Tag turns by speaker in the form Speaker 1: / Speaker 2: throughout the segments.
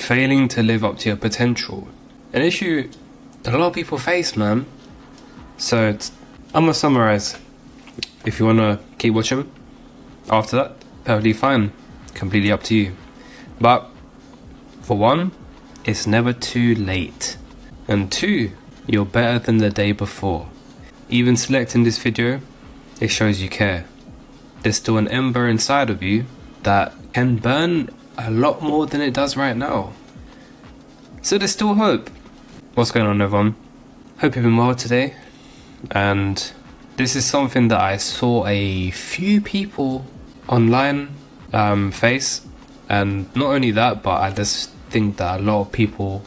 Speaker 1: failing to live up to your potential. An issue that a lot of people face, man. So I'm gonna summarize. If you wanna keep watching after that, perfectly fine, completely up to you. But for one, it's never too late, and two, you're better than the day before. Even selecting this video, it shows you care. There's still an ember inside of you that can burn a lot more than it does right now. So there's still hope. What's going on, everyone? Hope you've been well today. And this is something that I saw a few people online face. And not only that, but I just think that a lot of people,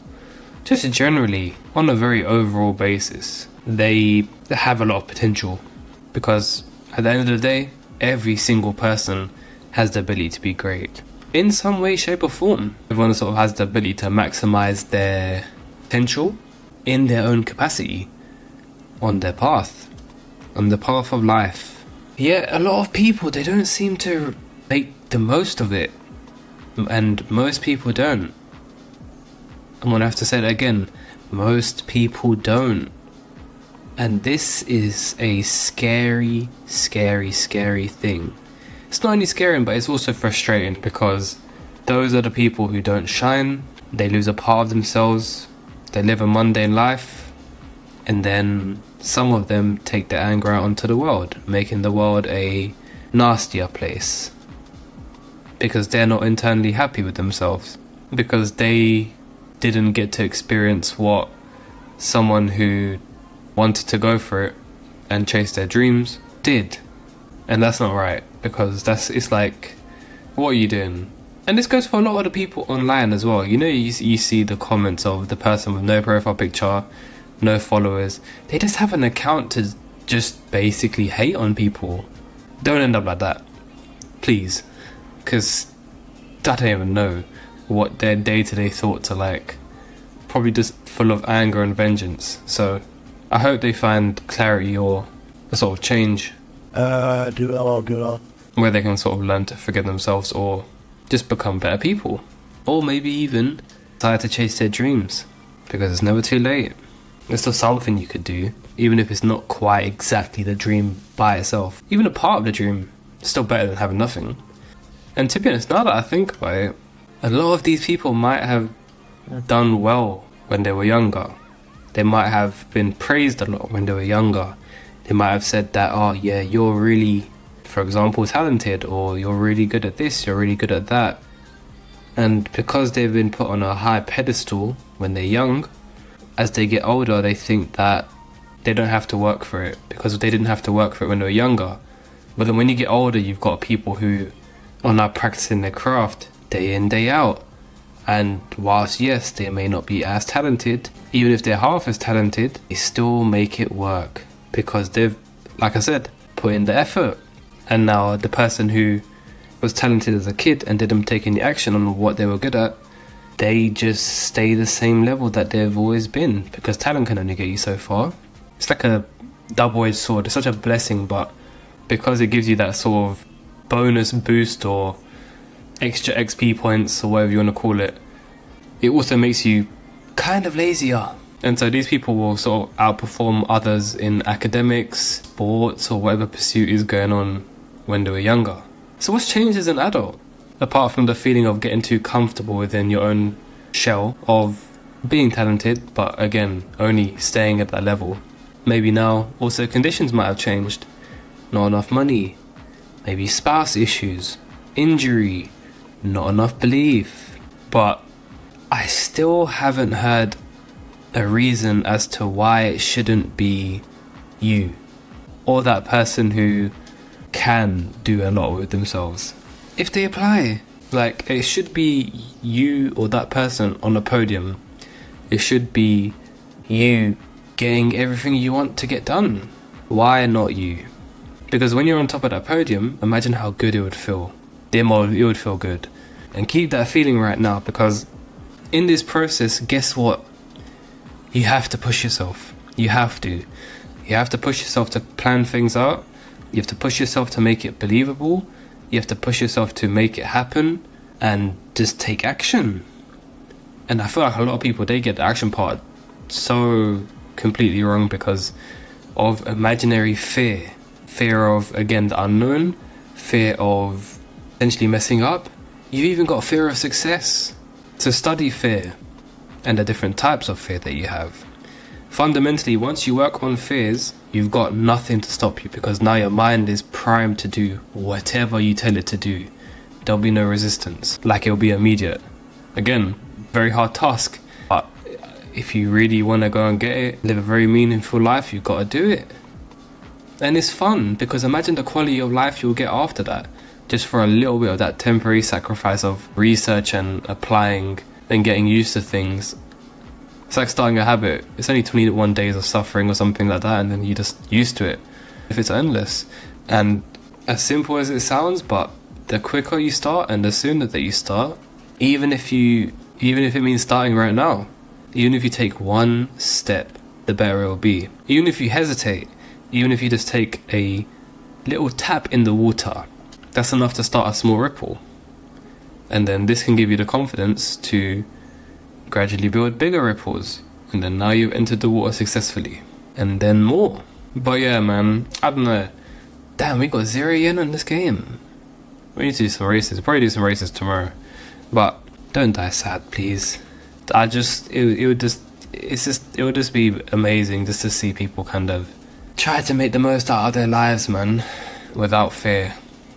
Speaker 1: just generally, on a very overall basis, they have a lot of potential. Because at the end of the day, every single person has the ability to be great in some way, shape or form. Everyone sort of has the ability to maximize their potential in their own capacity on their path, on the path of life. Yet a lot of people, they don't seem to make the most of it, and most people don't. I'm gonna have to say that again, most people don't. And this is a scary, scary, scary thing. It's not only scary, but it's also frustrating, because those are the people who don't shine. They lose a part of themselves. They live a mundane life. And then some of them take their anger out onto the world, making the world a nastier place. Because they're not internally happy with themselves. Because they didn't get to experience what someone who wanted to go for it and chase their dreams did. And that's not right, because it's like, what are you doing? And this goes for a lot of the people online as well. You know, you see the comments of the person with no profile picture, no followers. They just have an account to just basically hate on people. Don't end up like that, please, because I don't even know what their day-to-day thoughts are like. Probably just full of anger and vengeance. So I hope they find clarity or a sort of change where they can sort of learn to forgive themselves, or just become better people, or maybe even decide to chase their dreams, because it's never too late. There's still something you could do, even if it's not quite exactly the dream by itself. Even a part of the dream is still better than having nothing. And to be honest, now that I think about it, a lot of these people might have done well when they were younger. They might have been praised a lot when they were younger. They might have said that, oh yeah, you're really, for example, talented, or you're really good at this, you're really good at that. And because they've been put on a high pedestal when they're young, as they get older, they think that they don't have to work for it, because they didn't have to work for it when they were younger. But then when you get older, you've got people who are now practicing their craft day in, day out. And whilst, yes, they may not be as talented, even if they're half as talented, they still make it work, because they've, like I said, put in the effort. And now the person who was talented as a kid and didn't take any action on what they were good at, they just stay the same level that they've always been, because talent can only get you so far. It's like a double-edged sword. It's such a blessing, but because it gives you that sort of bonus boost or extra XP points or whatever you want to call it, it also makes you kind of lazier. And so these people will sort of outperform others in academics, sports, or whatever pursuit is going on when they were younger. So what's changed as an adult? Apart from the feeling of getting too comfortable within your own shell of being talented, but again, only staying at that level. Maybe now also conditions might have changed. Not enough money, maybe spouse issues, injury, not enough belief. But I still haven't heard a reason as to why it shouldn't be you, or that person who can do a lot with themselves if they apply. Like, it should be you or that person on a podium. It should be you getting everything you want to get done. Why not you? Because when you're on top of that podium, imagine how good it would feel. It would feel good. And keep that feeling right now, because in this process, guess what? You have to push yourself. You have to. You have to push yourself to plan things out. You have to push yourself to make it believable. You have to push yourself to make it happen, and just take action. And I feel like a lot of people, they get the action part so completely wrong because of imaginary fear. Fear of, again, the unknown. Fear of potentially messing up. You've even got fear of success. So study fear and the different types of fear that you have. Fundamentally, once you work on fears, you've got nothing to stop you because now your mind is primed to do whatever you tell it to do. There'll be no resistance, like it'll be immediate. Again, very hard task, but if you really want to go and get it, live a very meaningful life, you've got to do it. And it's fun because imagine the quality of life you'll get after that, just for a little bit of that temporary sacrifice of research and applying and getting used to things. It's like starting a habit. It's only 21 days of suffering or something like that, and then you're just used to it. If it's endless. And as simple as it sounds, but the quicker you start and the sooner that you start, even if it means starting right now, even if you take one step, the better it will be. Even if you hesitate, even if you just take a little tap in the water, that's enough to start a small ripple. And then this can give you the confidence to gradually build bigger ripples, and then now you've entered the water successfully, and then more. But yeah, man, I don't know. Damn, we got 0 yen on this game. We need to do some races. We'll probably do some races tomorrow. But don't die sad, please. It would just be amazing just to see people kind of try to make the most out of their lives, man, without fear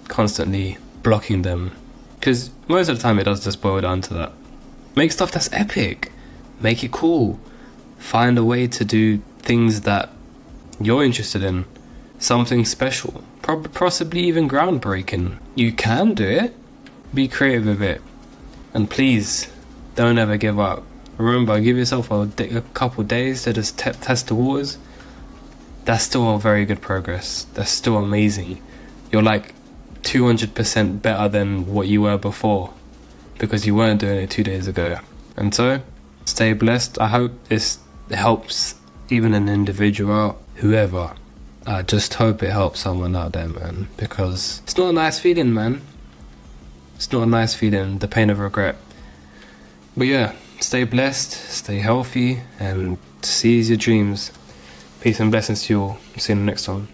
Speaker 1: constantly blocking them. Because most of the time it does just boil down to that. Make stuff that's epic. Make it cool. Find a way to do things that you're interested in. Something special. Possibly even groundbreaking. You can do it. Be creative with it. And please, don't ever give up. Remember, give yourself a couple days to just test the waters. That's still a very good progress. That's still amazing. You're like 200% better than what you were before, because you weren't doing it 2 days ago. And so, stay blessed. I hope this helps even an individual out, whoever. I just hope it helps someone out there, man, because it's not a nice feeling, man. It's not a nice feeling, the pain of regret. But yeah, stay blessed, stay healthy, and seize your dreams. Peace and blessings to you all. See you in the next one.